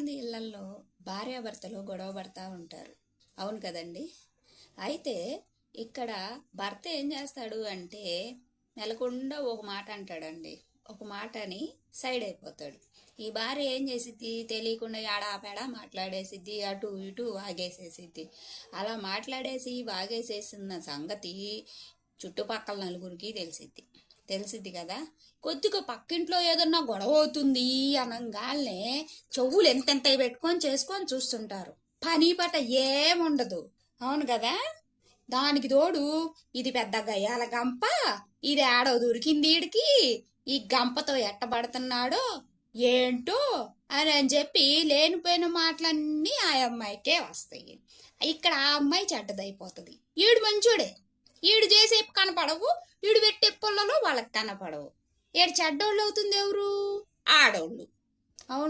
చాలామంది ఇళ్లల్లో భార్యాభర్తలు గొడవ పడతా ఉంటారు. అవును కదండి. అయితే ఇక్కడ భర్త ఏం చేస్తాడు అంటే నెలకొండా ఒక మాట అంటాడండి. ఒక మాట అని సైడ్ అయిపోతాడు. ఈ భార్య ఏం చేసిద్ది, తెలియకుండా యాడాపేడా మాట్లాడేసిద్ది, అటు ఇటు వాగేసేసిద్ది. అలా మాట్లాడేసి వాగేసేసిన సంగతి చుట్టుపక్కల నలుగురికి తెలిసిద్ది కదా. కొద్దిగా పక్కింట్లో ఏదన్నా గొడవ అవుతుంది అనంగానే చెవులు ఎంతెంత పెట్టుకొని చేసుకొని చూస్తుంటారు. పని పట ఏముండదు. అవును కదా. దానికి తోడు ఇది పెద్ద గయ్యాల గంప, ఇది ఆడో దొరికింది ఈడికి, ఈ గంపతో ఎట్టబడుతున్నాడో ఏంటో అని చెప్పి లేనిపోయిన మాటలన్నీ ఆ అమ్మాయికే వస్తాయి. ఇక్కడ ఆ అమ్మాయి చెడ్డదైపోతుంది. ఈడు మంచోడే, ఈడు చేసే కనపడవు, ఈడు పెట్టే పుల్లలో వాళ్ళకి కనపడవు. ఈడు చెడ్డోళ్ళు అవుతుంది ఎవరు? ఆడోళ్ళు. అవును.